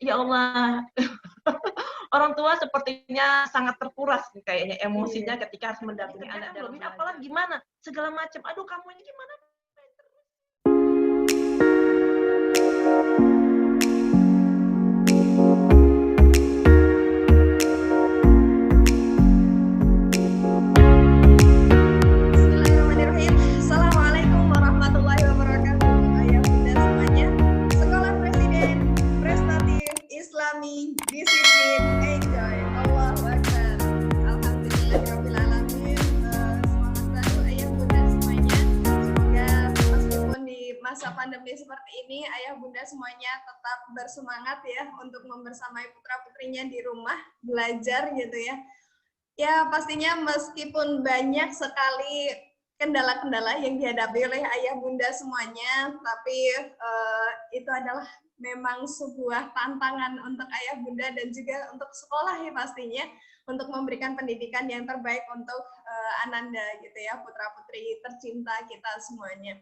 Ya Allah, orang tua sepertinya sangat terkuras nih kayaknya emosinya Iya. ketika harus Jadi mendampingi anak kerjaan dalam belum ini, belajar. apalagi gimana, segala macam, aduh kamu ini gimana? Bismillahirrahmanirrahim. Assalamualaikum warahmatullahi wabarakatuh. Ayah bunda semuanya, Sekolah Presiden, Prestatif, Islami, Disiplin, Enjoy. Allahu Akbar. Alhamdulillahirrahmanirrahim. Semangat selalu ayah bunda semuanya. Semoga meskipun di masa pandemi seperti ini, ayah bunda semuanya tetap bersemangat ya untuk membersamai putra-putrinya di rumah, belajar gitu ya. Ya, pastinya meskipun banyak sekali kendala-kendala yang dihadapi oleh ayah bunda semuanya, tapi itu adalah memang sebuah tantangan untuk ayah bunda dan juga untuk sekolah ya pastinya, untuk memberikan pendidikan yang terbaik untuk Ananda gitu ya, putra-putri tercinta kita semuanya.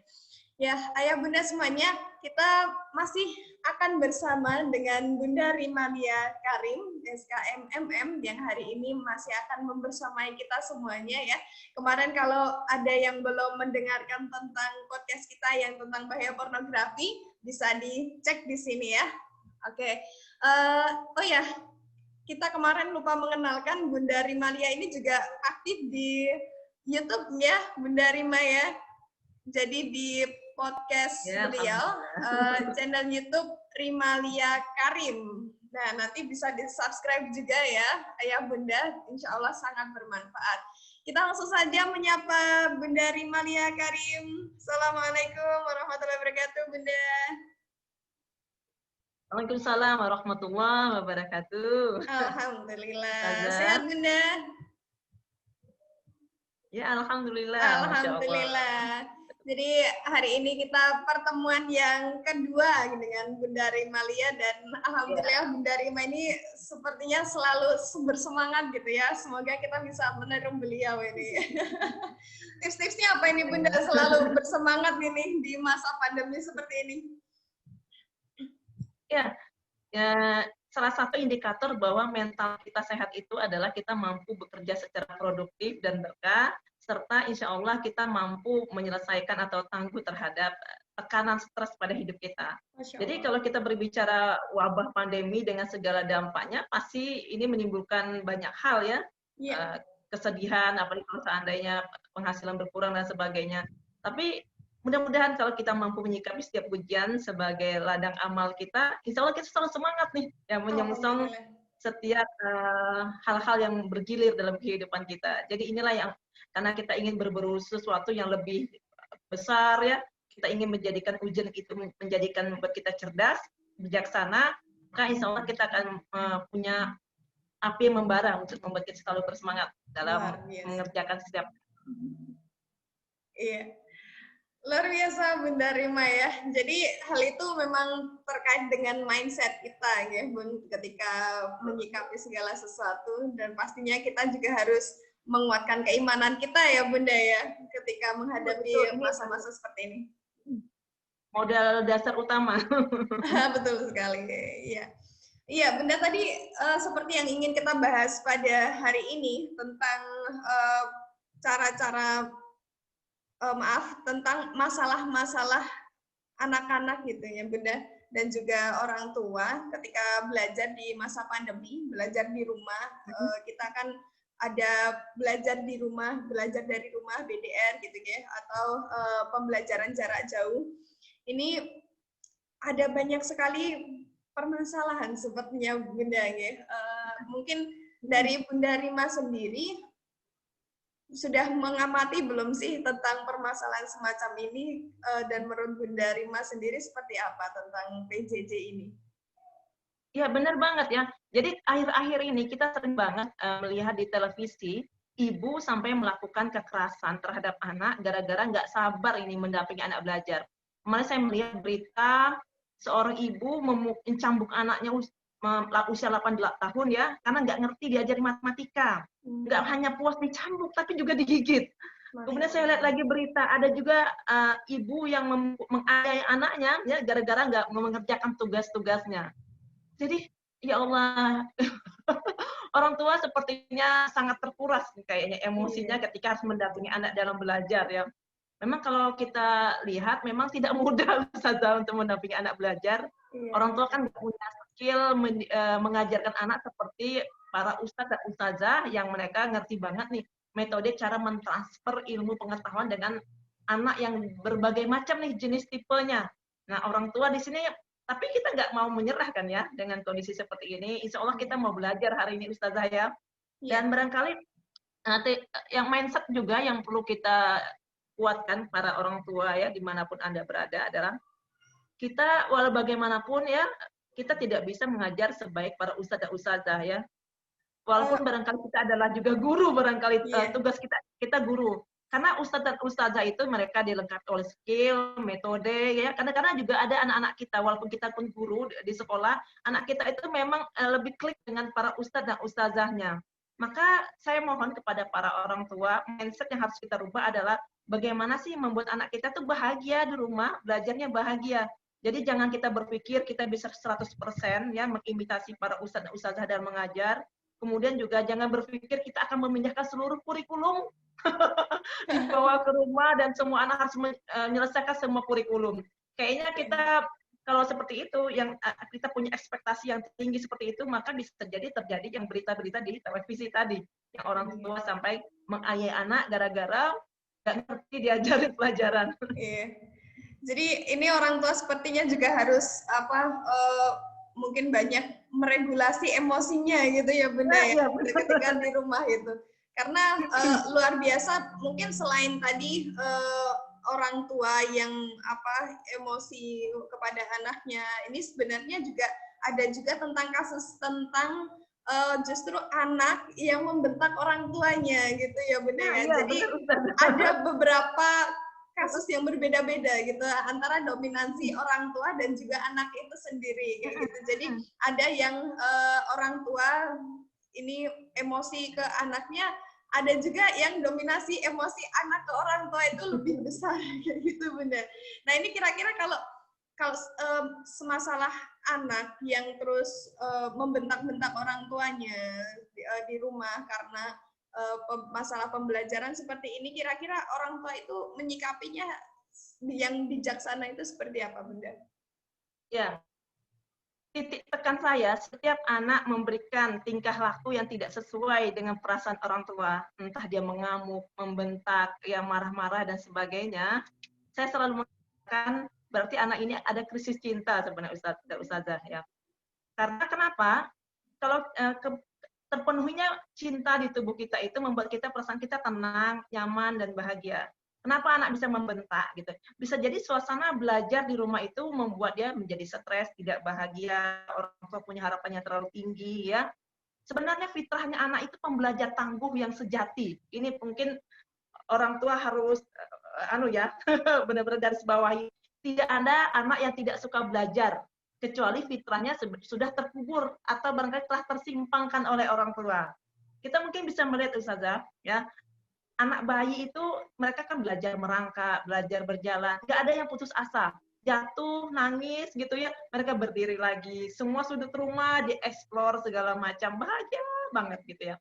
Ya, ayah bunda semuanya, kita masih akan bersama dengan Bunda Rimalia Karim, SKMMM, yang hari ini masih akan membersamai kita semuanya ya. Kemarin kalau ada yang belum mendengarkan tentang podcast kita yang tentang bahaya pornografi, bisa dicek di sini ya. Oke. Oh ya, kita kemarin lupa mengenalkan Bunda Rimalia ini juga aktif di YouTube ya, Bunda Rima ya. Jadi di podcast Ya, beliau, alhamdulillah. channel YouTube Rimalia Karim. Nah, nanti bisa di-subscribe juga ya, Ayah Bunda. Insya Allah sangat bermanfaat. Kita langsung saja menyapa Bunda Rimalia Karim. Assalamualaikum warahmatullahi wabarakatuh, Bunda. Waalaikumsalam warahmatullahi wabarakatuh. Alhamdulillah. Ustazah. Sehat, Bunda? Ya, alhamdulillah, Masya Allah. Alhamdulillah. Jadi hari ini kita pertemuan yang kedua dengan Bunda Rimalia dan Ya. alhamdulillah Bunda Rima ini sepertinya selalu bersemangat gitu ya. Semoga kita bisa meniru beliau ini. Tips-tipsnya apa ini Bunda selalu bersemangat ini di masa pandemi seperti ini? Ya, ya, salah satu indikator bahwa mental kita sehat itu adalah kita mampu bekerja secara produktif dan berkah, serta insya Allah kita mampu menyelesaikan atau tangguh terhadap tekanan stres pada hidup kita. Jadi kalau kita berbicara wabah pandemi dengan segala dampaknya, pasti ini menimbulkan banyak hal ya, kesedihan, apalagi kalau seandainya penghasilan berkurang dan sebagainya. Tapi mudah-mudahan kalau kita mampu menyikapi setiap ujian sebagai ladang amal kita, insya Allah kita selalu semangat nih, ya menyongsong setiap hal-hal yang bergilir dalam kehidupan kita. Jadi inilah yang, karena kita ingin berburu sesuatu yang lebih besar ya, kita ingin menjadikan ujian itu menjadikan membuat kita cerdas, bijaksana, maka insya Allah kita akan punya api yang membara untuk membuat kita selalu bersemangat dalam mengerjakan setiap. Iya. Luar biasa Bunda Rima ya. Jadi hal itu memang terkait dengan mindset kita ya Bun, ketika menyikapi segala sesuatu, dan pastinya kita juga harus menguatkan keimanan kita ya Bunda ya ketika menghadapi masa-masa seperti ini. Modal dasar utama. Betul sekali. Iya. Iya, Bunda tadi seperti yang ingin kita bahas pada hari ini tentang cara-cara tentang masalah-masalah anak-anak gitu ya Bunda, dan juga orang tua ketika belajar di masa pandemi, belajar di rumah. Kita kan ada belajar di rumah, belajar dari rumah BDR gitu ya, atau pembelajaran jarak jauh. Ini ada banyak sekali permasalahan sepertinya Bunda ya. Mungkin dari Bunda Rima sendiri sudah mengamati belum sih tentang permasalahan semacam ini, dan menurut Bunda Rima sendiri seperti apa tentang PJJ ini? Ya benar banget ya. Jadi akhir-akhir ini kita sering banget melihat di televisi ibu sampai melakukan kekerasan terhadap anak gara-gara nggak sabar ini mendampingi anak belajar. Kemarin saya melihat berita seorang ibu mencambuk anaknya usia 8 tahun ya, karena nggak ngerti diajari matematika. Nggak hanya puas dicambuk, tapi juga digigit. Kemudian saya lihat lagi berita, ada juga ibu yang menganiaya anaknya ya gara-gara nggak mengerjakan tugas-tugasnya. Jadi Ya Allah, orang tua sepertinya sangat terkuras nih kayaknya emosinya Iya, ketika harus mendampingi anak dalam belajar ya. Memang kalau kita lihat memang tidak mudah Ustazah untuk mendampingi anak belajar. iya, Orang tua iya. kan nggak punya skill mengajarkan anak seperti para ustadz dan ustazah yang mereka ngerti banget nih metode cara mentransfer ilmu pengetahuan dengan anak yang berbagai macam nih jenis tipenya. Nah, orang tua di sini tapi kita nggak mau menyerah kan ya dengan kondisi seperti ini. Insya Allah kita Iya. mau belajar hari ini Ustazah ya. Iya. Dan barangkali nanti yang mindset juga yang perlu kita kuatkan para orang tua ya dimanapun Anda berada adalah kita walau bagaimanapun ya kita tidak bisa mengajar sebaik para ustadz dan ustazah ya. Eh, Walaupun barangkali kita adalah juga guru barangkali iya. tugas kita guru. Karena ustadz dan ustazah itu mereka dilengkapi oleh skill, metode ya. Kadang-kadang juga ada anak-anak kita walaupun kita pun guru di sekolah, anak kita itu memang lebih klik dengan para ustadz dan ustazahnya. Maka saya mohon kepada para orang tua, mindset yang harus kita rubah adalah bagaimana sih membuat anak kita tuh bahagia di rumah, belajarnya bahagia. Jadi jangan kita berpikir kita bisa 100% ya mengimitasi para ustadz dan ustazah dalam mengajar. Kemudian juga jangan berpikir kita akan memindahkan seluruh kurikulum dibawa ke rumah dan semua anak harus menyelesaikan semua kurikulum. Kayaknya kita kalau seperti itu, yang kita punya ekspektasi yang tinggi seperti itu, maka bisa terjadi yang berita-berita di televisi tadi, yang orang Iya. tua sampai menganiaya anak gara-gara nggak ngerti diajarin pelajaran. Iya. Jadi ini orang tua sepertinya juga harus mungkin banyak meregulasi emosinya gitu ya Bunda Nah, ya iya benar. ketika di rumah itu. Karena luar biasa mungkin selain tadi orang tua yang emosi kepada anaknya, ini sebenarnya juga ada juga tentang kasus tentang justru anak yang membentak orang tuanya gitu ya Bunda Nah, ya. iya Jadi benar Ustaz. ada beberapa kasus yang berbeda-beda gitu antara dominansi orang tua dan juga anak itu sendiri kayak gitu. Jadi ada yang orang tua ini emosi ke anaknya, ada juga yang dominasi emosi anak ke orang tua itu lebih besar kayak gitu Bunda. Nah, ini kira-kira kalau kalau semasalah anak yang terus membentak-bentak orang tuanya di rumah karena masalah pembelajaran seperti ini, kira-kira orang tua itu menyikapinya yang bijaksana itu seperti apa, Bunda? Ya, titik tekan saya, setiap anak memberikan tingkah laku yang tidak sesuai dengan perasaan orang tua, entah dia mengamuk, membentak, ya marah-marah dan sebagainya, saya selalu mengatakan berarti anak ini ada krisis cinta sebenarnya Ustazah ya. Karena kenapa? Kalau terpenuhinya cinta di tubuh kita itu membuat kita perasaan kita tenang, nyaman dan bahagia. Kenapa anak bisa membentak gitu? Bisa jadi suasana belajar di rumah itu membuat dia menjadi stres, tidak bahagia, orang tua punya harapan yang terlalu tinggi ya. Sebenarnya fitrahnya anak itu pembelajar tangguh yang sejati. Ini mungkin orang tua harus benar-benar garis bawahi. Tidak ada anak yang tidak suka belajar kecuali fitrahnya sudah terkubur atau barangkali telah tersimpangkan oleh orang tua. Kita mungkin bisa melihat Ustazah, ya, anak bayi itu mereka kan belajar merangkak, belajar berjalan, nggak ada yang putus asa. Jatuh, nangis gitu ya, mereka berdiri lagi. Semua sudut rumah dieksplor segala macam, bahagia banget gitu ya.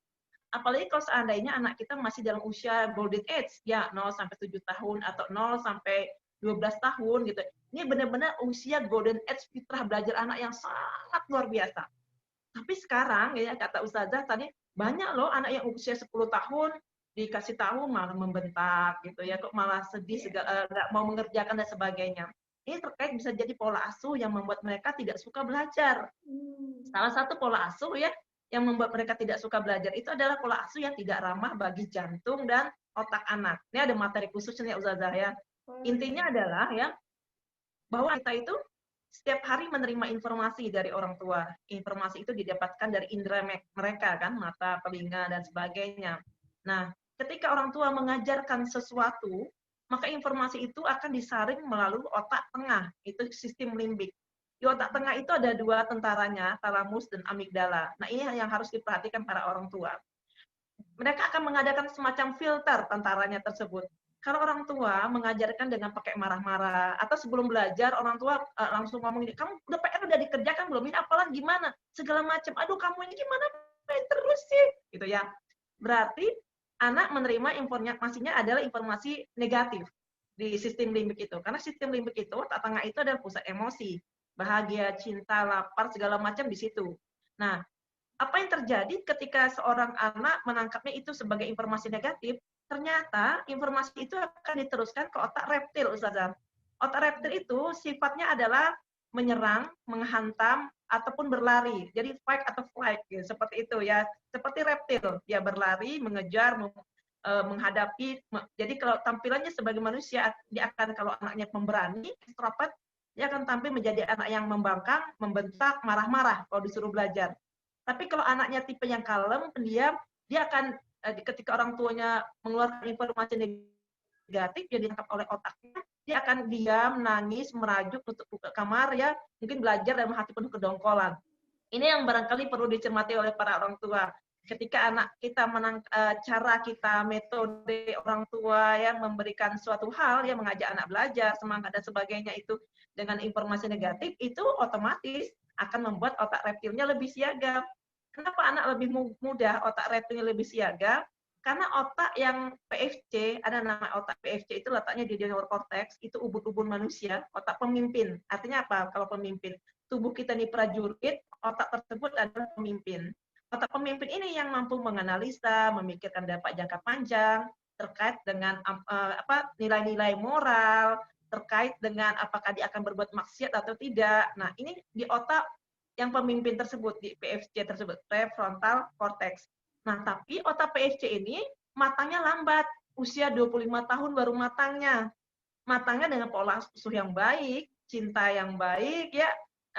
Apalagi kalau seandainya anak kita masih dalam usia golden age, ya 0 sampai 7 tahun atau 0 sampai 12 tahun gitu. Ini benar-benar usia golden age fitrah belajar anak yang sangat luar biasa. Tapi sekarang ya kata Ustazah tadi banyak loh anak yang usia 10 tahun dikasih tahu malah membentak gitu ya, kok malah sedih segala nggak mau mengerjakan dan sebagainya. Ini terkait bisa jadi pola asuh yang membuat mereka tidak suka belajar. Salah satu pola asuh ya yang membuat mereka tidak suka belajar itu adalah pola asuh yang tidak ramah bagi jantung dan otak anak. Ini ada materi khususnya Ustazah ya. Intinya adalah ya bahwa kita itu setiap hari menerima informasi dari orang tua. Informasi itu didapatkan dari indera mereka kan, mata, telinga dan sebagainya. Nah, ketika orang tua mengajarkan sesuatu, maka informasi itu akan disaring melalui otak tengah, itu sistem limbik. Di otak tengah itu ada dua tentaranya, talamus dan amigdala. Nah, ini yang harus diperhatikan para orang tua. Mereka akan mengadakan semacam filter tentaranya tersebut. Kalau orang tua mengajarkan dengan pakai marah-marah, atau sebelum belajar orang tua langsung ngomong, kamu udah PR udah dikerjakan belum? Ini apalan gimana? segala macam. Aduh, kamu ini gimana main terus sih? Gitu ya. Berarti anak menerima informasinya adalah informasi negatif di sistem limbik itu. Karena sistem limbik itu, otak tengah itu adalah pusat emosi. Bahagia, cinta, lapar, segala macam di situ. Nah, apa yang terjadi ketika seorang anak menangkapnya itu sebagai informasi negatif, ternyata informasi itu akan diteruskan ke otak reptil, Ustazah. Otak reptil itu sifatnya adalah menyerang, menghantam, ataupun berlari. Jadi fight atau flight, gitu. Seperti itu ya. Seperti reptil, dia berlari, mengejar, menghadapi. Jadi kalau tampilannya sebagai manusia, dia akan, kalau anaknya pemberani, extrovert, dia akan tampil menjadi anak yang membangkang, membentak, marah-marah kalau disuruh belajar. Tapi kalau anaknya tipe yang kalem, pendiam, dia akan ketika orang tuanya mengeluarkan informasi negatif yang ditangkap oleh otaknya, dia akan diam, nangis, merajuk, tutup buka kamar ya, mungkin belajar dalam hati penuh kedongkolan. Ini yang barangkali perlu dicermati oleh para orang tua. Ketika anak kita cara kita, metode orang tua yang memberikan suatu hal, yang mengajak anak belajar, semangat dan sebagainya itu dengan informasi negatif, itu otomatis akan membuat otak reptilnya lebih siaga. Kenapa anak lebih mudah otak reptilnya lebih siaga? Karena otak yang PFC, ada nama otak PFC itu letaknya di neokortex, itu ubun-ubun manusia, otak pemimpin. Artinya apa kalau pemimpin? Tubuh kita ini prajurit, otak tersebut adalah pemimpin. Otak pemimpin ini yang mampu menganalisa, memikirkan dampak jangka panjang, terkait dengan nilai-nilai moral, terkait dengan apakah dia akan berbuat maksiat atau tidak. Nah, ini di otak yang pemimpin tersebut, di PFC tersebut, prefrontal cortex. Nah, tapi otak PFC ini matangnya lambat, usia 25 tahun baru matangnya. Matangnya dengan pola asuh yang baik, cinta yang baik, ya,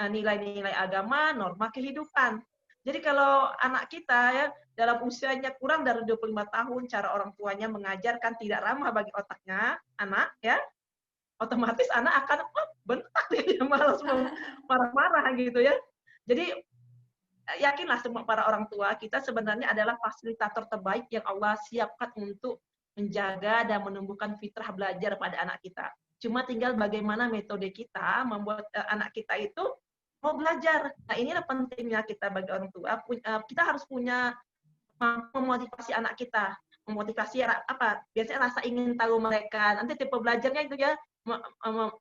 nilai-nilai agama, norma kehidupan. Jadi kalau anak kita ya dalam usianya kurang dari 25 tahun, cara orang tuanya mengajarkan tidak ramah bagi otaknya, anak ya, otomatis anak akan bentak dia malas marah-marah gitu ya. Jadi yakinlah semua para orang tua kita sebenarnya adalah fasilitator terbaik yang Allah siapkan untuk menjaga dan menumbuhkan fitrah belajar pada anak kita. Cuma tinggal bagaimana metode kita membuat anak kita itu mau belajar. Nah, inilah pentingnya kita bagi orang tua. Kita harus punya memotivasi anak kita. Memotivasi apa? Biasanya rasa ingin tahu mereka. Nanti tipe belajarnya itu ya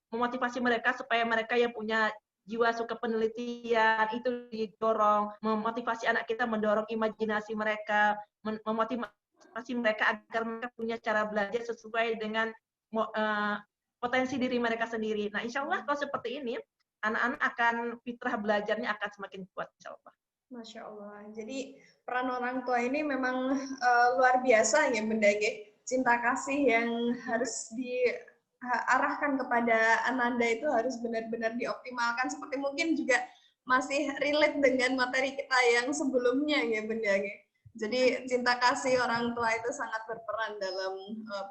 memotivasi mereka supaya mereka yang punya jiwa suka penelitian itu didorong, memotivasi anak kita mendorong imajinasi mereka, memotivasi mereka agar mereka punya cara belajar sesuai dengan potensi diri mereka sendiri. Nah, insya Allah kalau seperti ini, anak-anak akan fitrah belajarnya akan semakin kuat, insya Allah. Masya Allah. Jadi peran orang tua ini memang luar biasa ya Bunda Ge. Cinta kasih yang harus diarahkan kepada Ananda itu harus benar-benar dioptimalkan. Seperti mungkin juga masih relate dengan materi kita yang sebelumnya ya Bunda Ge. Jadi cinta kasih orang tua itu sangat berperan dalam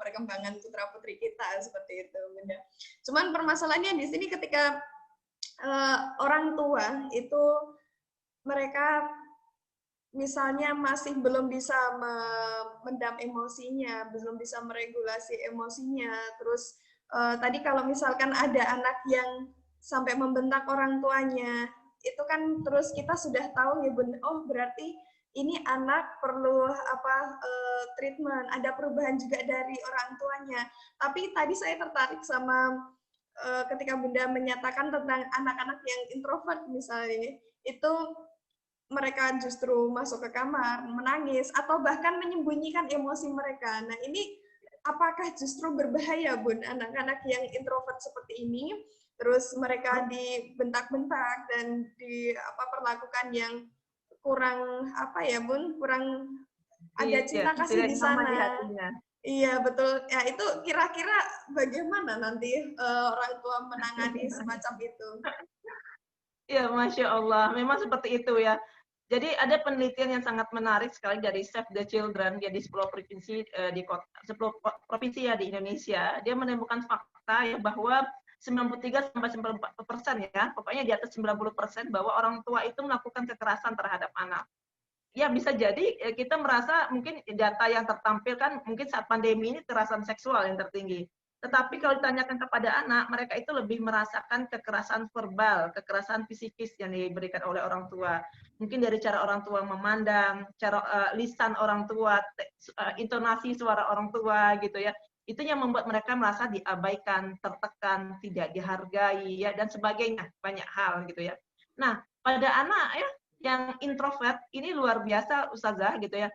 perkembangan putra-putri kita seperti itu Bunda. Cuman permasalahannya di sini ketika orang tua itu mereka misalnya masih belum bisa mendam emosinya, belum bisa meregulasi emosinya. Terus tadi kalau misalkan ada anak yang sampai membentak orang tuanya, itu kan terus kita sudah tahu ya Bun, oh berarti ini anak perlu treatment, ada perubahan juga dari orang tuanya. Tapi tadi saya tertarik sama ketika Bunda menyatakan tentang anak-anak yang introvert misalnya, itu mereka justru masuk ke kamar, menangis, atau bahkan menyembunyikan emosi mereka. Nah, ini apakah justru berbahaya, Bun, anak-anak yang introvert seperti ini, terus mereka dibentak-bentak dan diperlakukan yang kurang, Bun, kurang ada cinta kasih di sana. Iya, betul. Ya, itu kira-kira bagaimana nanti orang tua menangani semacam itu? Ya, Masya Allah. Memang seperti itu ya. Jadi ada penelitian yang sangat menarik sekali dari Save the Children ya, di 10 provinsi di 10 provinsi ya di Indonesia. Dia menemukan fakta ya bahwa 93 sampai 94% ya, pokoknya di atas 90% bahwa orang tua itu melakukan kekerasan terhadap anak. Ya bisa jadi kita merasa mungkin data yang tertampilkan mungkin saat pandemi ini kekerasan seksual yang tertinggi. Tetapi kalau ditanyakan kepada anak, mereka itu lebih merasakan kekerasan verbal, kekerasan psikis yang diberikan oleh orang tua. Mungkin dari cara orang tua memandang, cara lisan orang tua, intonasi suara orang tua gitu ya. Itu yang membuat mereka merasa diabaikan, tertekan, tidak dihargai ya dan sebagainya, banyak hal gitu ya. Nah, pada anak ya yang introvert ini luar biasa Ustazah gitu ya.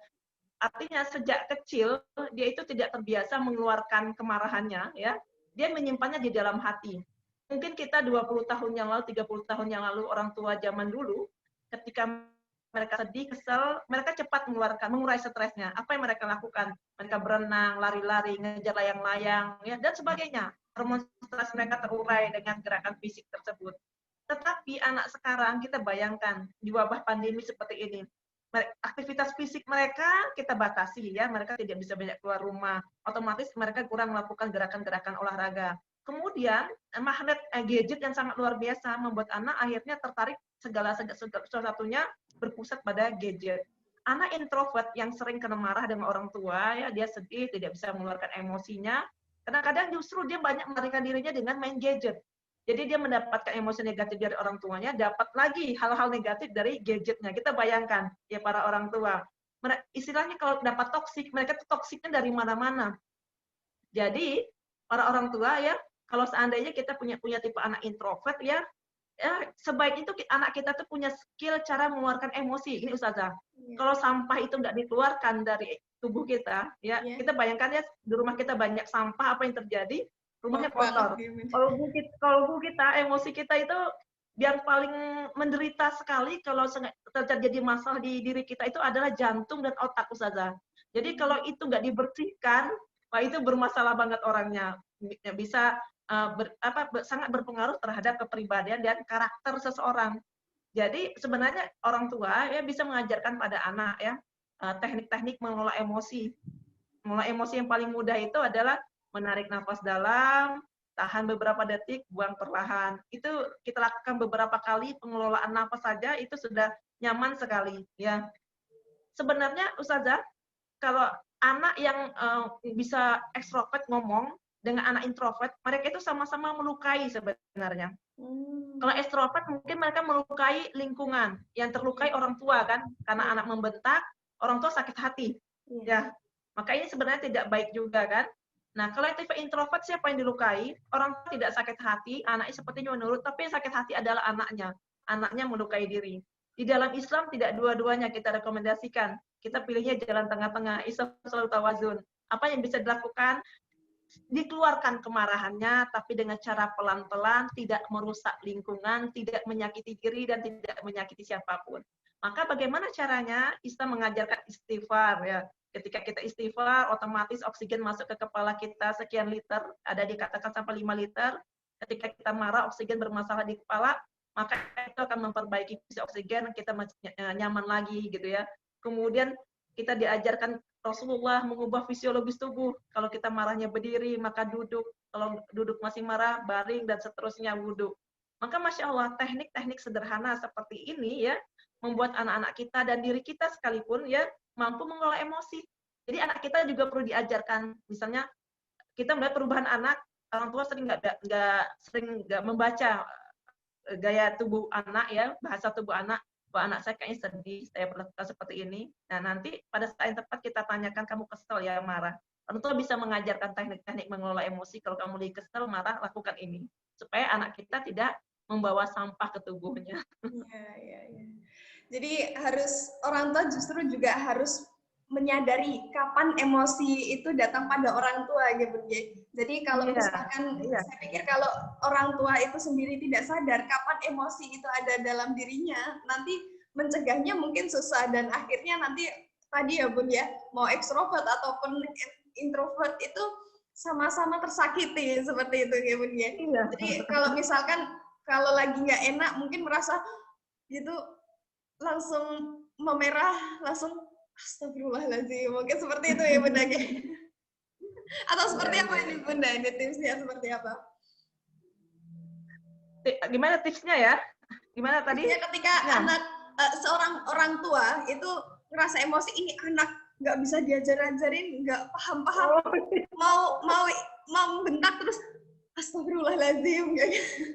Artinya sejak kecil dia itu tidak terbiasa mengeluarkan kemarahannya ya. Dia menyimpannya di dalam hati. Mungkin kita 20 tahun yang lalu, 30 tahun yang lalu orang tua zaman dulu ketika mereka sedih, kesel, mereka cepat mengeluarkan, mengurai stresnya. Apa yang mereka lakukan? Mereka berenang, lari-lari, ngejar layang-layang, ya, dan sebagainya. Hormon stres mereka terurai dengan gerakan fisik tersebut. Tetapi anak sekarang kita bayangkan di wabah pandemi seperti ini, aktivitas fisik mereka kita batasi ya, mereka tidak bisa banyak keluar rumah, otomatis mereka kurang melakukan gerakan-gerakan olahraga. Kemudian magnet gadget yang sangat luar biasa membuat anak akhirnya tertarik segala sesuatunya berpusat pada gadget. Anak introvert yang sering kena marah dengan orang tua ya, dia sedih, tidak bisa mengeluarkan emosinya. Kadang-kadang justru dia banyak melarikan dirinya dengan main gadget. Jadi dia mendapatkan emosi negatif dari orang tuanya, dapat lagi hal-hal negatif dari gadgetnya. Kita bayangkan ya para orang tua. Istilahnya kalau dapat toksik, mereka tuh toksiknya dari mana-mana. Jadi para orang tua ya, kalau seandainya kita punya tipe anak introvert ya, sebaik itu anak kita tuh punya skill cara mengeluarkan emosi. Ini Ustazah. Kalau sampah itu nggak dikeluarkan dari tubuh kita, ya kita bayangkan ya di rumah kita banyak sampah, apa yang terjadi? Rumahnya kotor. Kalau bu kita, emosi kita itu yang paling menderita sekali kalau terjadi masalah di diri kita itu adalah jantung dan otak Ustazah. Jadi kalau itu nggak dibersihkan, wah itu bermasalah banget orangnya. Bisa sangat berpengaruh terhadap kepribadian dan karakter seseorang. Jadi sebenarnya orang tua ya bisa mengajarkan pada anak ya teknik-teknik mengelola emosi. Mengelola emosi yang paling mudah itu adalah menarik nafas dalam, tahan beberapa detik, buang perlahan. Itu kita lakukan beberapa kali, pengelolaan nafas saja itu sudah nyaman sekali ya. Sebenarnya Ustazah, kalau anak yang bisa ekstrovert ngomong dengan anak introvert, mereka itu sama-sama melukai sebenarnya. Kalau ekstrovert mungkin mereka melukai lingkungan, yang terlukai orang tua kan, karena anak membentak, orang tua sakit hati. Ya, maka ini sebenarnya tidak baik juga kan. Nah, kalau tipe introvert siapa yang dilukai? Orang tua tidak sakit hati, anaknya sepertinya menurut, tapi yang sakit hati adalah anaknya. Anaknya melukai diri. Di dalam Islam tidak dua-duanya kita rekomendasikan. Kita pilihnya jalan tengah-tengah, Islam selalu tawazun. Apa yang bisa dilakukan? Dikeluarkan kemarahannya, tapi dengan cara pelan-pelan, tidak merusak lingkungan, tidak menyakiti diri, dan tidak menyakiti siapapun. Maka bagaimana caranya? Islam mengajarkan istighfar ya. Ketika kita istighfar, otomatis oksigen masuk ke kepala kita sekian liter, ada dikatakan sampai 5 liter. Ketika kita marah, oksigen bermasalah di kepala, maka itu akan memperbaiki oksigen, kita nyaman lagi gitu ya. Kemudian kita diajarkan Rasulullah mengubah fisiologis tubuh. Kalau kita marahnya berdiri, maka duduk. Kalau duduk masih marah, baring, dan seterusnya wudhu. Maka Masya Allah, teknik-teknik sederhana seperti ini ya, membuat anak-anak kita dan diri kita sekalipun ya, mampu mengelola emosi. Jadi anak kita juga perlu diajarkan. Misalnya, kita melihat perubahan anak, orang tua sering nggak membaca gaya tubuh anak ya, bahasa tubuh anak. Bahwa anak saya kayaknya sedih, saya berlaku seperti ini. Nah, nanti pada saat yang tepat kita tanyakan, kamu kesel ya, marah. Orang tua bisa mengajarkan teknik-teknik mengelola emosi. Kalau kamu lagi kesel, marah, lakukan ini. Supaya anak kita tidak membawa sampah ke tubuhnya. Iya. Jadi orang tua justru juga harus menyadari kapan emosi itu datang pada orang tua gitu ya. Jadi kalau misalkan saya pikir kalau orang tua itu sendiri tidak sadar kapan emosi itu ada dalam dirinya, nanti mencegahnya mungkin susah dan akhirnya nanti tadi ya Bun ya, mau ekstrovert ataupun introvert itu sama-sama tersakiti seperti itu ya Bun ya. Jadi kalau misalkan kalau lagi nggak enak mungkin merasa gitu langsung memerah, langsung astagfirullahaladzim, mungkin seperti itu ya Bunda. Atau seperti apa ini Bunda? Ini tipsnya seperti apa? Gimana tipsnya ya? Gimana tadi? Tipsnya ketika anak seorang orang tua itu ngerasa emosi, ini anak nggak bisa diajar-ajarin, nggak paham-paham, Oh, mau mau mau bentak terus astagfirullahaladzim kayak gitu.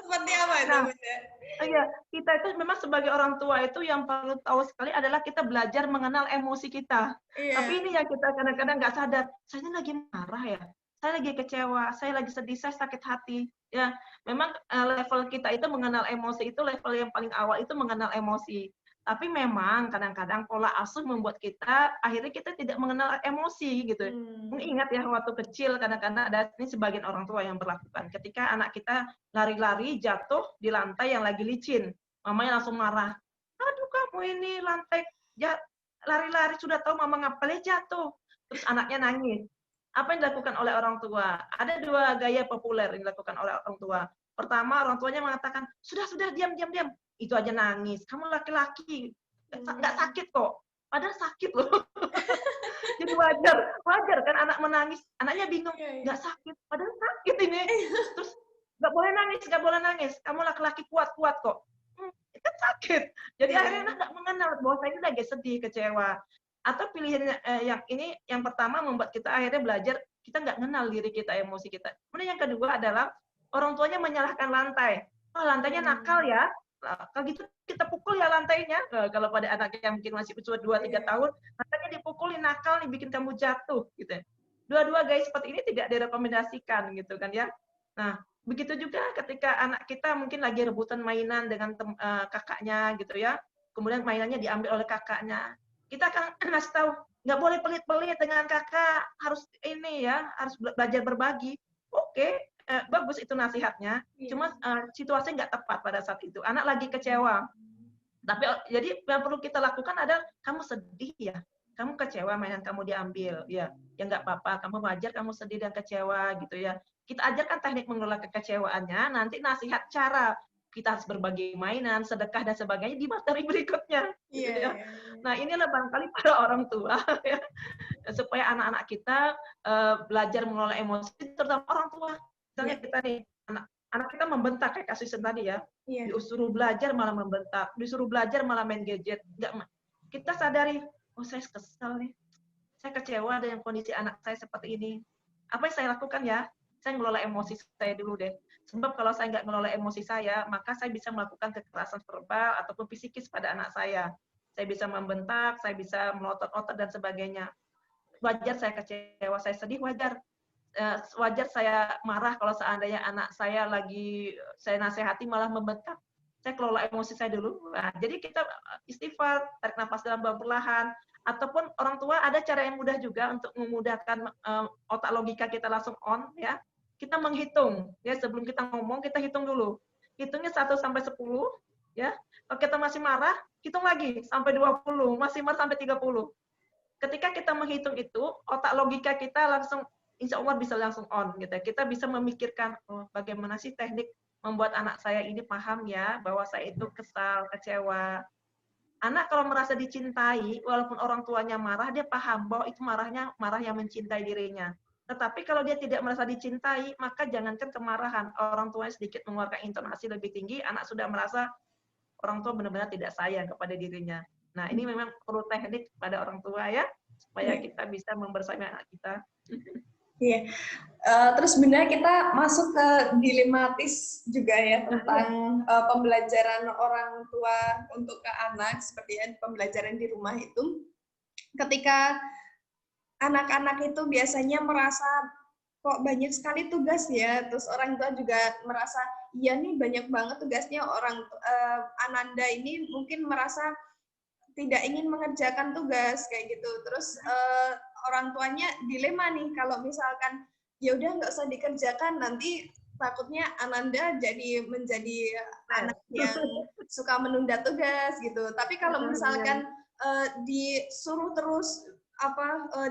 Seperti apa itu nah, Bunda? iya, kita itu memang sebagai orang tua itu yang perlu tahu sekali adalah kita belajar mengenal emosi kita. Tapi Iya. ini yang kita kadang-kadang nggak sadar, saya ini lagi marah ya, saya lagi kecewa, saya lagi sedih, saya sakit hati. Ya, memang level kita itu mengenal emosi itu level yang paling awal itu mengenal emosi. Tapi memang kadang-kadang pola asuh membuat kita akhirnya kita tidak mengenal emosi gitu. Mungkin Hmm. ingat ya waktu kecil kadang-kadang ada ini sebagian orang tua yang berlakukan. Ketika anak kita lari-lari jatuh di lantai yang lagi licin. Mamanya langsung marah. Aduh kamu ini lantai lari-lari sudah tahu mama ngapain jatuh. Terus anaknya nangis. Apa yang dilakukan oleh orang tua? Ada dua gaya populer yang dilakukan oleh orang tua. Pertama, orang tuanya mengatakan, sudah, diam, diam, diam. Itu aja nangis. Kamu laki-laki. Nggak sakit kok. Padahal sakit loh. Jadi wajar kan anak menangis. Anaknya bingung, Iya, iya. nggak sakit. Padahal sakit ini. Terus nggak boleh nangis, nggak boleh nangis. Kamu laki-laki kuat-kuat kok. Itu kan sakit. Jadi akhirnya Iya. anak nggak mengenal bahwa saya ini lagi sedih, kecewa. Atau pilihan yang ini, yang pertama membuat kita akhirnya belajar, kita nggak kenal diri kita, emosi kita. Kemudian yang kedua adalah, orang tuanya menyalahkan lantai. Oh, lantainya nakal Hmm. ya. Kalau gitu kita pukul ya lantainya. Kalau pada anak yang mungkin masih usia 2-3 Iya. tahun, lantainya dipukulin, nakal nih, bikin kamu jatuh. Gitu. Dua-dua guys seperti ini tidak direkomendasikan gitu kan ya. Nah, begitu juga ketika anak kita mungkin lagi rebutan mainan dengan kakaknya gitu ya. Kemudian mainannya diambil oleh kakaknya. Kita akan ngasih tahu, nggak boleh pelit-pelit dengan kakak, harus ini ya, harus belajar berbagi. Oke, bagus itu nasihatnya. Iya. Cuma situasi nggak tepat pada saat itu. Anak lagi kecewa. Tapi jadi yang perlu kita lakukan adalah kamu sedih ya, kamu kecewa mainan kamu diambil, ya nggak apa-apa, kamu wajar kamu sedih dan kecewa gitu ya. Kita ajarkan teknik mengelola kekecewaannya, nanti nasihat cara kita harus berbagi mainan, sedekah dan sebagainya di materi berikutnya, gitu Iya, ya. iya, iya. Nah inilah barangkali para orang tua ya, supaya anak-anak kita belajar mengelola emosi, terutama orang tua. Misalnya Iya. kita nih, anak kita membentak kayak kasus yang tadi ya, Iya. disuruh belajar malah membentak, disuruh belajar malah main gadget. Nggak, kita sadari, oh saya kesel nih, saya kecewa dengan kondisi anak saya seperti ini. Apa yang saya lakukan ya? Saya ngelola emosi saya dulu deh. Sebab kalau saya nggak ngelola emosi saya, maka saya bisa melakukan kekerasan verbal ataupun psikis pada anak saya. Saya bisa membentak, saya bisa melotot-otot dan sebagainya. Wajar saya kecewa, saya sedih, wajar. Wajar saya marah kalau seandainya anak saya lagi saya nasihati malah membentak. Saya kelola emosi saya dulu. Nah, jadi kita istighfar, tarik nafas dalam perlahan, ataupun orang tua ada cara yang mudah juga untuk memudahkan otak logika kita langsung on ya. Kita menghitung ya, sebelum kita ngomong kita hitung dulu. Hitungnya 1 sampai 10 ya. Kalau kita masih marah, hitung lagi sampai 20, masih marah sampai 30. Ketika kita menghitung itu, otak logika kita langsung, insya Allah bisa langsung on gitu. Kita bisa memikirkan, oh, bagaimana sih teknik membuat anak saya ini paham ya bahwa saya itu kesal, kecewa. Anak kalau merasa dicintai, walaupun orang tuanya marah, dia paham bahwa itu marahnya marah yang mencintai dirinya. Tetapi kalau dia tidak merasa dicintai, maka jangankan kemarahan, orang tuanya sedikit mengeluarkan intonasi lebih tinggi, anak sudah merasa orang tua benar-benar tidak sayang kepada dirinya. Nah, ini memang perlu teknik pada orang tua ya, supaya Iya. kita bisa membersamai anak kita. Iya. Terus benar kita masuk ke dilematis juga ya tentang pembelajaran orang tua untuk ke anak seperti ya, pembelajaran di rumah itu. Ketika anak-anak itu biasanya merasa kok banyak sekali tugas ya, terus orang tua juga merasa iya nih banyak banget tugasnya, Ananda ini mungkin merasa tidak ingin mengerjakan tugas kayak gitu. Terus orang tuanya dilema nih kalau misalkan ya udah nggak usah dikerjakan, nanti takutnya Ananda menjadi anak yang suka menunda tugas gitu. Tapi kalau misalkan disuruh terus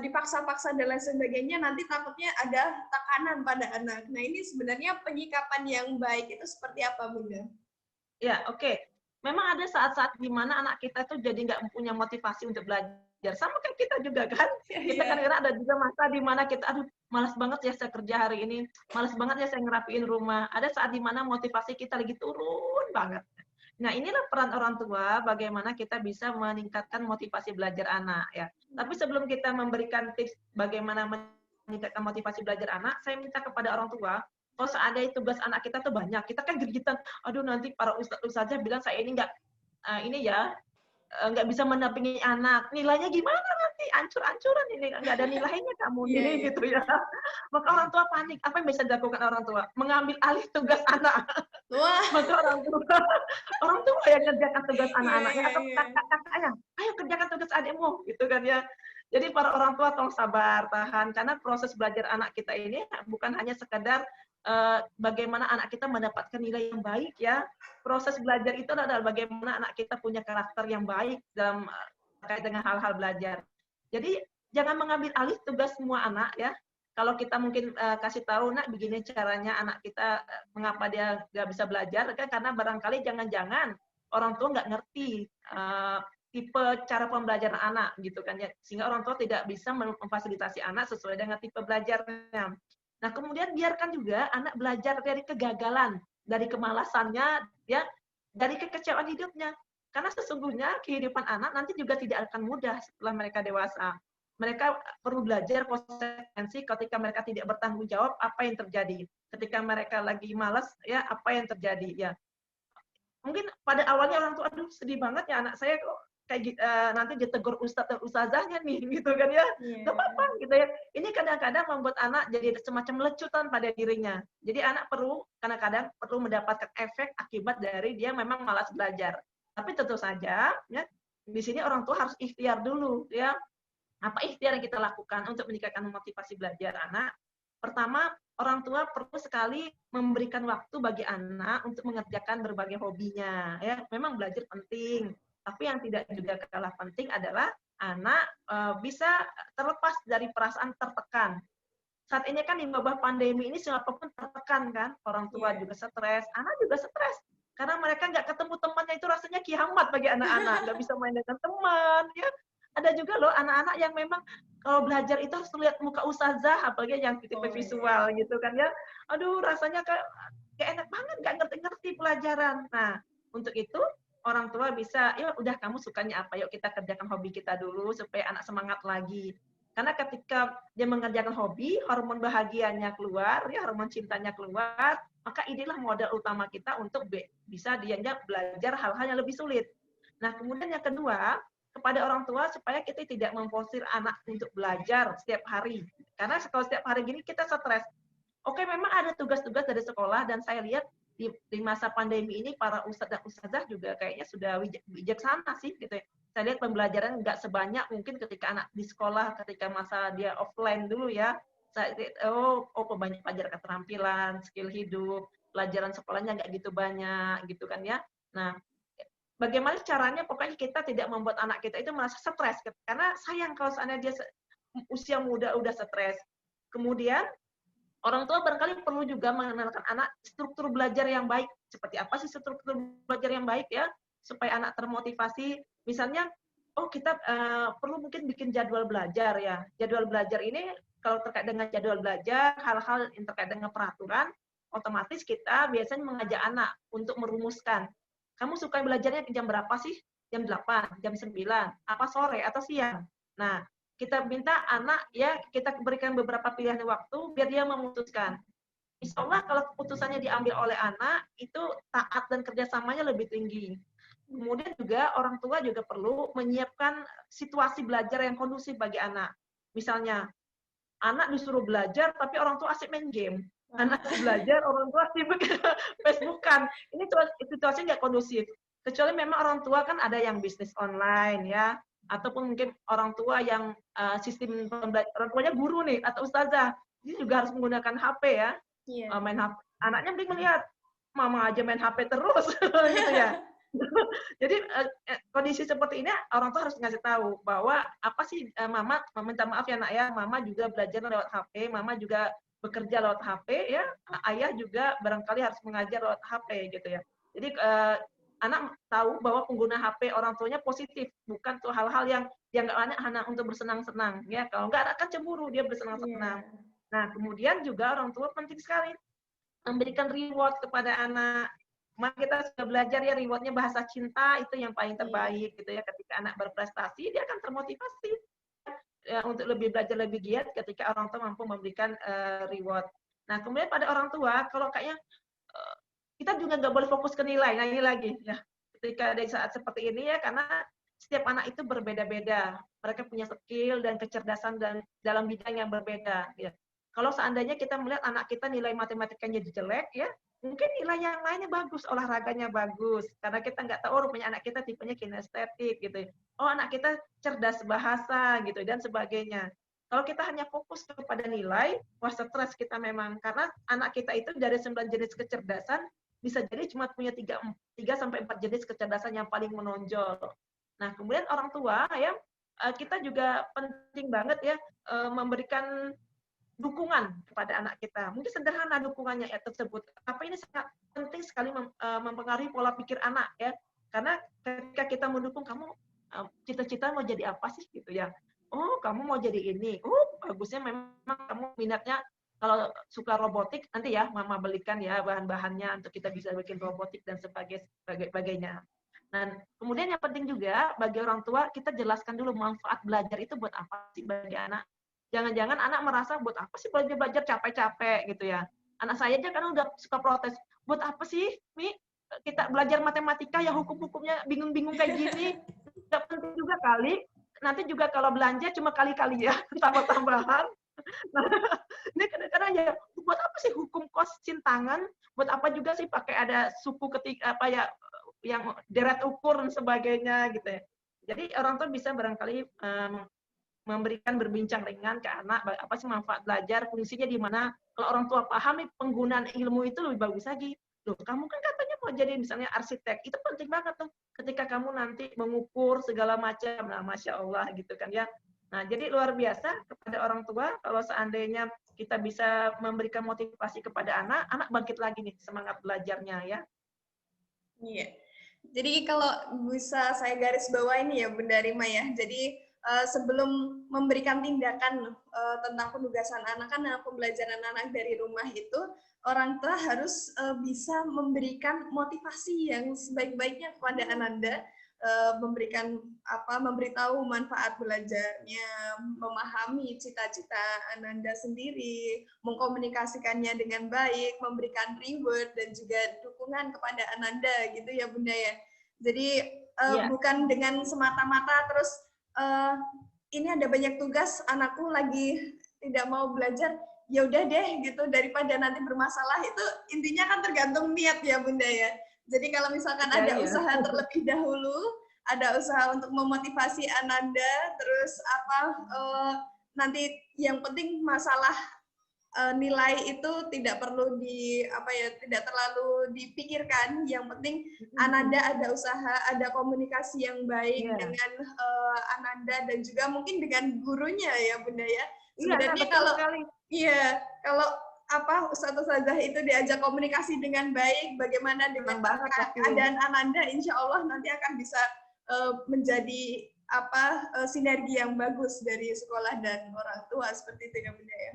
dipaksa-paksa dan lain sebagainya, nanti takutnya ada tekanan pada anak. Nah ini sebenarnya penyikapan yang baik itu seperti apa, Bunda? Ya, oke. Memang ada saat-saat di mana anak kita tuh jadi nggak punya motivasi untuk belajar. Sama kan kita juga kan. Kita kan Iya. kadang ada juga masa di mana kita, aduh, malas banget ya saya kerja hari ini. Malas banget ya saya ngerapiin rumah. Ada saat di mana motivasi kita lagi turun banget. Nah, inilah peran orang tua, bagaimana kita bisa meningkatkan motivasi belajar anak ya. Tapi sebelum kita memberikan tips bagaimana meningkatkan motivasi belajar anak, saya minta kepada orang tua, kalau seandainya tugas anak kita tuh banyak, kita kan gergitan, aduh nanti para ustazah bilang saya ini nggak ini ya nggak bisa mendampingi anak, nilainya gimana nanti, ancur-ancuran ini, nggak ada nilainya kamu Iya, nih, iya. gitu ya. Maka orang tua panik, apa yang bisa dilakukan orang tua? Mengambil alih tugas anak. Wah, Maka orang tua yang ngerjakan tugas iya, anak-anaknya iya, atau iya. kakak-kakaknya, ayo kerjakan tugas adikmu, gitu kan ya. Jadi para orang tua tolong sabar, tahan, karena proses belajar anak kita ini bukan hanya sekedar bagaimana anak kita mendapatkan nilai yang baik ya. Proses belajar itu adalah bagaimana anak kita punya karakter yang baik dalam terkait dengan hal-hal belajar. Jadi jangan mengambil alih tugas semua anak ya. Kalau kita mungkin kasih tahu, nak begini caranya anak kita mengapa dia nggak bisa belajar, kan karena barangkali jangan-jangan orang tua nggak ngerti tipe cara pembelajaran anak gitu kan ya, sehingga orang tua tidak bisa memfasilitasi anak sesuai dengan tipe belajarnya. Nah kemudian biarkan juga anak belajar dari kegagalan, dari kemalasannya, ya, dari kekecewaan hidupnya. Karena sesungguhnya kehidupan anak nanti juga tidak akan mudah setelah mereka dewasa. Mereka perlu belajar konsekuensi ketika mereka tidak bertanggung jawab apa yang terjadi. Ketika mereka lagi malas, ya apa yang terjadi ya. Mungkin pada awalnya orang tua, aduh sedih banget ya anak saya kok kayak gitu, nanti ditegur ustadz dan ustazahnya nih, gitu kan ya. Gak apa-apa Iya. gitu ya. Ini kadang-kadang membuat anak jadi semacam lecutan pada dirinya. Jadi anak perlu kadang-kadang perlu mendapatkan efek akibat dari dia memang malas belajar. Tapi tentu saja ya di sini orang tua harus ikhtiar dulu ya. Apa ikhtiar yang kita lakukan untuk meningkatkan motivasi belajar anak? Pertama, orang tua perlu sekali memberikan waktu bagi anak untuk mengerjakan berbagai hobinya. Ya, memang belajar penting, tapi yang tidak juga kalah penting adalah anak bisa terlepas dari perasaan tertekan. Saat ini kan di wabah pandemi ini siapapun tertekan kan, orang tua Iya. juga stres, anak juga stres. Karena mereka nggak ketemu temannya itu rasanya kiamat bagi anak-anak, nggak bisa main dengan teman, ya. Ada juga loh anak-anak yang memang kalau belajar itu harus lihat muka ustazah, apalagi yang tipe Oh iya. visual gitu kan ya. Aduh rasanya kayak enak banget, nggak ngerti-ngerti pelajaran. Nah, untuk itu orang tua bisa, ya udah kamu sukanya apa, yuk kita kerjakan hobi kita dulu supaya anak semangat lagi. Karena ketika dia mengerjakan hobi, hormon bahagianya keluar, ya hormon cintanya keluar, maka inilah modal utama kita untuk bisa dianya belajar hal-hal yang lebih sulit. Nah, kemudian yang kedua, kepada orang tua supaya kita tidak memforsir anak untuk belajar setiap hari. Karena kalau setiap hari gini kita stres. Oke, memang ada tugas-tugas dari sekolah dan saya lihat di masa pandemi ini para ustadz dan ustazah juga kayaknya sudah bijaksana sih gitu ya. Saya lihat pembelajaran nggak sebanyak mungkin ketika anak di sekolah, ketika masa dia offline dulu ya. Banyak pelajaran keterampilan, skill hidup, pelajaran sekolahnya nggak gitu banyak gitu kan ya. Nah, bagaimana caranya pokoknya kita tidak membuat anak kita itu merasa stres karena sayang kalau seandainya dia usia muda udah stres. Kemudian orang tua barangkali perlu juga mengenalkan anak struktur belajar yang baik. Seperti apa sih struktur belajar yang baik ya? Supaya anak termotivasi. Misalnya, oh kita perlu mungkin bikin jadwal belajar ya. Jadwal belajar ini kalau terkait dengan jadwal belajar, hal-hal yang terkait dengan peraturan, otomatis kita biasanya mengajak anak untuk merumuskan. Kamu suka belajarnya jam berapa sih? Jam 8, jam 9, apa sore atau siang? Nah, kita minta anak ya kita berikan beberapa pilihan waktu biar dia memutuskan. Insya Allah kalau keputusannya diambil oleh anak itu taat dan kerjasamanya lebih tinggi. Kemudian juga orang tua juga perlu menyiapkan situasi belajar yang kondusif bagi anak. Misalnya anak disuruh belajar tapi orang tua asik main game. Anak belajar orang tua sibuk Facebookan. Ini situasi nggak kondusif. Kecuali memang orang tua kan ada yang bisnis online ya, ataupun mungkin orang tua yang sistem pembelajaran, orang tuanya guru nih atau ustazah, ini juga harus menggunakan HP ya, Iya. main HP. Anaknya mending melihat mama aja main HP terus, gitu ya. Jadi kondisi seperti ini orang tua harus ngasih tahu bahwa apa sih mama minta maaf ya nak ya, mama juga belajar lewat HP, mama juga bekerja lewat HP ya, ayah juga barangkali harus mengajar lewat HP gitu ya. Jadi anak tahu bahwa pengguna HP orang tuanya positif, bukan tuh hal-hal yang dianggap anak hanya untuk bersenang-senang ya. Kalau enggak anak kan cemburu, dia bersenang-senang. Iya. Nah, kemudian juga orang tua penting sekali memberikan reward kepada anak. Kemarin kita sudah belajar ya rewardnya bahasa cinta itu yang paling terbaik gitu ya. Ketika anak berprestasi dia akan termotivasi ya, untuk lebih belajar lebih giat ketika orang tua mampu memberikan reward. Nah kemudian pada orang tua kalau kayaknya kita juga nggak boleh fokus ke nilai. Nah ini lagi ya ketika di saat seperti ini ya karena setiap anak itu berbeda-beda. Mereka punya skill dan kecerdasan dan dalam bidang yang berbeda. Ya. Kalau seandainya kita melihat anak kita nilai matematikanya jelek ya, mungkin nilai yang lainnya bagus, olahraganya bagus. Karena kita nggak tahu rupanya anak kita tipenya kinestetik gitu. Oh anak kita cerdas bahasa gitu dan sebagainya. Kalau kita hanya fokus kepada nilai, wah stres kita memang. Karena anak kita itu dari 9 jenis kecerdasan, bisa jadi cuma punya 3 sampai 4 jenis kecerdasan yang paling menonjol. Nah, kemudian orang tua ya kita juga penting banget ya memberikan dukungan kepada anak kita. Mungkin sederhana dukungannya ya tersebut. Tapi ini sangat penting sekali mempengaruhi pola pikir anak ya. Karena ketika kita mendukung kamu cita-cita mau jadi apa sih gitu ya. Oh, kamu mau jadi ini. Oh, bagusnya memang kamu minatnya kalau suka robotik nanti ya mama belikan ya bahan-bahannya untuk kita bisa bikin robotik dan sebagainya. Dan kemudian yang penting juga bagi orang tua kita jelaskan dulu manfaat belajar itu buat apa sih bagi anak. Jangan-jangan anak merasa buat apa sih belajar capek-capek gitu ya. Anak saya aja kan udah suka protes. Buat apa sih, Mi? Kita belajar matematika ya hukum-hukumnya bingung-bingung kayak gini. Tidak penting juga kali. Nanti juga kalau belanja cuma kali-kali ya, tambah-tambahan. Nah, ini kadang-kadang ya buat apa sih hukum kos cintangan? Buat apa juga sih pakai ada suku ketika apa ya yang deret ukur dan sebagainya gitu ya. Jadi orang tua bisa barangkali memberikan berbincang ringan ke anak apa sih manfaat belajar, fungsinya di mana. Kalau orang tua pahami penggunaan ilmu itu lebih bagus lagi. Loh, kamu kan katanya mau jadi misalnya arsitek, itu penting banget tuh ketika kamu nanti mengukur segala macam. Nah, Masya Allah gitu kan ya. Nah, jadi luar biasa kepada orang tua kalau seandainya kita bisa memberikan motivasi kepada anak, anak bangkit lagi nih semangat belajarnya ya. Iya. Jadi kalau bisa saya garis bawah ini ya Bunda Rima ya. Jadi sebelum memberikan tindakan tentang penugasan anak kan pembelajaran anak dari rumah itu orang tua harus bisa memberikan motivasi yang sebaik-baiknya kepada Ananda, memberikan memberitahu manfaat belajarnya, memahami cita-cita Ananda sendiri, mengkomunikasikannya dengan baik, memberikan reward dan juga dukungan kepada Ananda gitu ya Bunda ya. Jadi bukan dengan semata-mata terus ini ada banyak tugas, anakku lagi tidak mau belajar, ya udah deh gitu daripada nanti bermasalah. Itu intinya kan tergantung niat ya Bunda ya. Jadi kalau misalkan ada usaha terlebih dahulu, ada usaha untuk memotivasi Ananda, terus nanti yang penting masalah nilai itu tidak perlu tidak terlalu dipikirkan. Yang penting Ananda ada usaha, ada komunikasi yang baik dengan Ananda dan juga mungkin dengan gurunya ya Bunda ya. Sebenarnya kalau ustazah itu diajak komunikasi dengan baik, bagaimana dengan keadaan Ananda, insya Allah nanti akan bisa menjadi sinergi yang bagus dari sekolah dan orang tua seperti itu ya Bunda ya.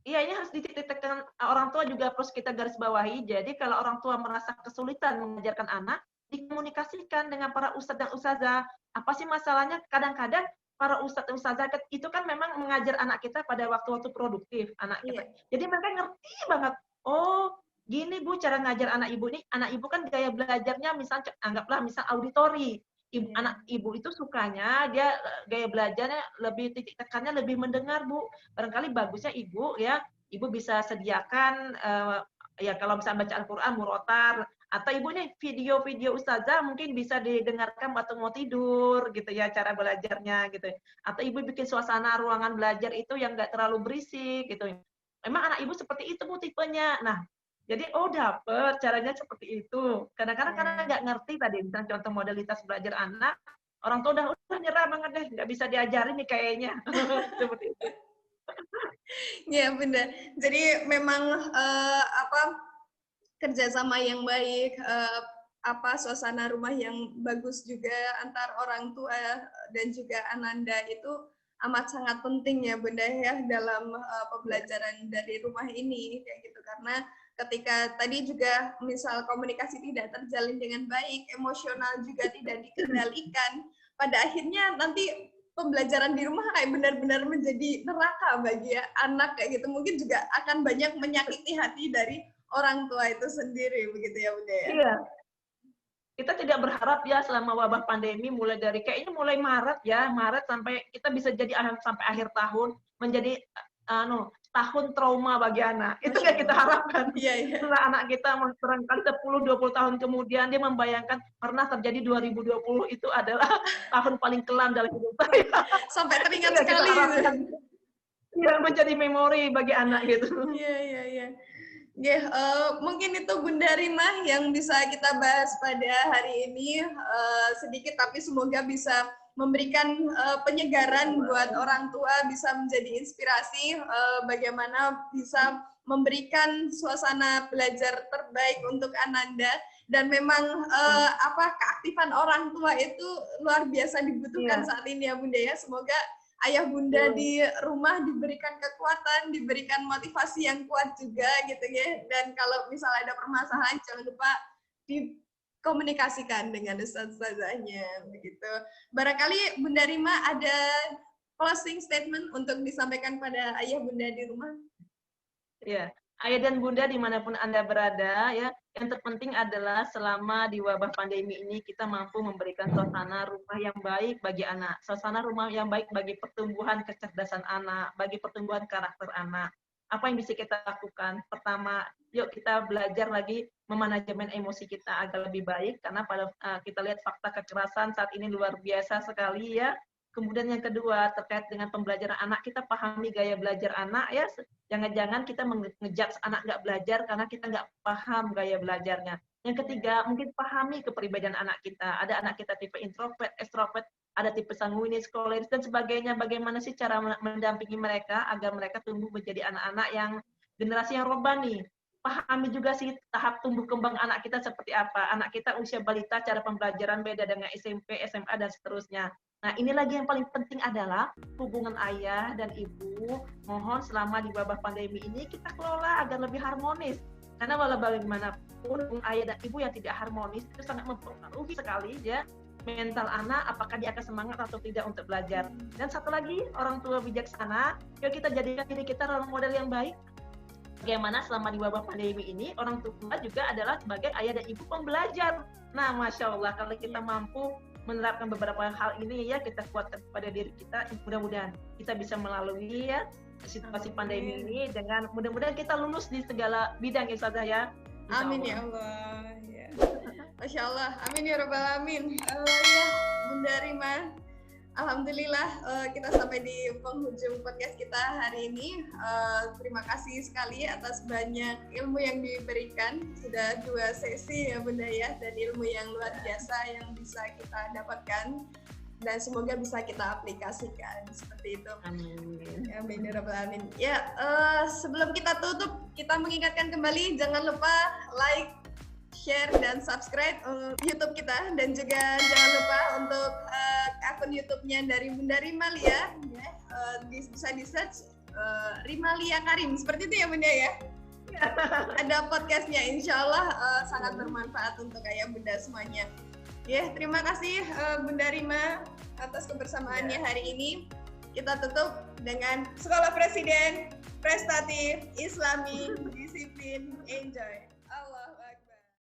Iya, ini harus dititik-titikkan orang tua juga harus kita garis bawahi. Jadi kalau orang tua merasa kesulitan mengajarkan anak, dikomunikasikan dengan para ustadz dan ustazah. Apa sih masalahnya? Kadang-kadang para ustadz dan ustazah itu kan memang mengajar anak kita pada waktu-waktu produktif anak kita. Jadi mereka ngerti banget. Oh, gini Bu cara ngajar anak ibu nih. Anak ibu kan gaya belajarnya misal anggaplah misal auditori. Anak ibu itu sukanya dia gaya belajarnya lebih titik tekannya lebih mendengar Bu. Barangkali bagusnya ibu ya, ibu bisa sediakan ya kalau misalnya baca Al-Quran murotar atau ibu nih video-video ustazah mungkin bisa didengarkan waktu mau tidur gitu ya cara belajarnya gitu. Atau ibu bikin suasana ruangan belajar itu yang enggak terlalu berisik gitu. Memang anak ibu seperti itu Bu tipenya. Nah, jadi dapet caranya seperti itu. Kadang-kadang karena nggak ngerti tadi, misalnya contoh modalitas belajar anak, orang tua udah nyerah banget deh, nggak bisa diajarin nih kayaknya. Seperti itu. Ya benar. Jadi memang kerjasama yang baik, suasana rumah yang bagus juga antar orang tua dan juga Ananda itu amat sangat penting ya Bunda ya dalam pembelajaran dari rumah ini kayak gitu karena ketika tadi juga misal komunikasi tidak terjalin dengan baik, emosional juga tidak dikendalikan, pada akhirnya nanti pembelajaran di rumah kayak benar-benar menjadi neraka bagi anak kayak gitu. Mungkin juga akan banyak menyakiti hati dari orang tua itu sendiri, begitu ya Bunda ya? Iya. Kita tidak berharap ya selama wabah pandemi mulai dari kayaknya mulai Maret sampai kita bisa jadi sampai akhir tahun menjadi tahun trauma bagi anak. Itu yang kita harapkan. Iya. Setelah anak kita barangkali 10-20 tahun kemudian dia membayangkan pernah terjadi 2020 itu adalah tahun paling kelam dalam hidup saya. Sampai teringat sekali. Ya, menjadi memori bagi anak gitu. Iya. Mungkin itu Bunda Rima yang bisa kita bahas pada hari ini, sedikit tapi semoga bisa memberikan penyegaran buat orang tua, bisa menjadi inspirasi bagaimana bisa memberikan suasana belajar terbaik untuk Ananda. Dan memang keaktifan orang tua itu luar biasa dibutuhkan saat ini ya Bunda ya. Semoga ayah bunda di rumah diberikan kekuatan, diberikan motivasi yang kuat juga gitu ya. Dan kalau misalnya ada permasalahan jangan lupa dikomunikasikan dengan ustaz-ustazahnya begitu. Barangkali Bunda Rima ada closing statement untuk disampaikan pada ayah bunda di rumah. Ya, ayah dan bunda dimanapun Anda berada ya, yang terpenting adalah selama di wabah pandemi ini kita mampu memberikan suasana rumah yang baik bagi anak, suasana rumah yang baik bagi pertumbuhan kecerdasan anak, bagi pertumbuhan karakter anak. Apa yang bisa kita lakukan? Pertama, yuk kita belajar lagi memanajemen emosi kita agar lebih baik, karena pada kita lihat fakta kekerasan saat ini luar biasa sekali ya. Kemudian yang kedua, terkait dengan pembelajaran anak, kita pahami gaya belajar anak ya. Jangan-jangan kita ngejudge anak nggak belajar karena kita nggak paham gaya belajarnya. Yang ketiga, mungkin pahami kepribadian anak kita. Ada anak kita tipe introvert, extrovert, ada tipe sanguinis, koleris, dan sebagainya. Bagaimana sih cara mendampingi mereka agar mereka tumbuh menjadi anak-anak yang generasi yang robani. Pahami juga sih tahap tumbuh kembang anak kita seperti apa. Anak kita usia balita, cara pembelajaran beda dengan SMP, SMA, dan seterusnya. Nah, ini lagi yang paling penting adalah hubungan ayah dan ibu. Mohon selama di wabah pandemi ini kita kelola agar lebih harmonis. Karena walau bagaimanapun ayah dan ibu yang tidak harmonis itu sangat mempengaruhi sekali ya mental anak, apakah dia akan semangat atau tidak untuk belajar. Dan satu lagi, orang tua bijaksana, yuk kita jadikan diri kita role model yang baik. Bagaimana selama di wabah pandemi ini, orang tua juga adalah sebagai ayah dan ibu pembelajar. Nah, Masya Allah, kalau kita mampu menerapkan beberapa hal ini ya, kita kuatkan pada diri kita, mudah-mudahan kita bisa melalui ya situasi pandemi ini dengan mudah-mudahan kita lulus di segala bidang ya Ustazah ya. Amin ya Allah. Ya. Masya Allah, amin ya Rabbal Alamin. Ya, Bunda Rima, alhamdulillah kita sampai di penghujung podcast kita hari ini. Terima kasih sekali atas banyak ilmu yang diberikan. Sudah 2 sesi ya Bunda ya, dan ilmu yang luar biasa yang bisa kita dapatkan. Dan semoga bisa kita aplikasikan seperti itu. Amin. Amin ya Rabbal Alamin. Ya, sebelum kita tutup, kita mengingatkan kembali jangan lupa like, share, dan subscribe YouTube kita, dan juga jangan lupa untuk akun YouTube-nya dari Bunda Rimalia ya, bisa di search Rimalia Karim, seperti itu ya Bunda ya. Ada podcastnya, insya Allah sangat bermanfaat untuk ayah bunda semuanya. Ya, terima kasih Bunda Rima atas kebersamaannya hari ini. Kita tutup dengan Sekolah Presiden, Prestatif, Islami, Disiplin, Enjoy.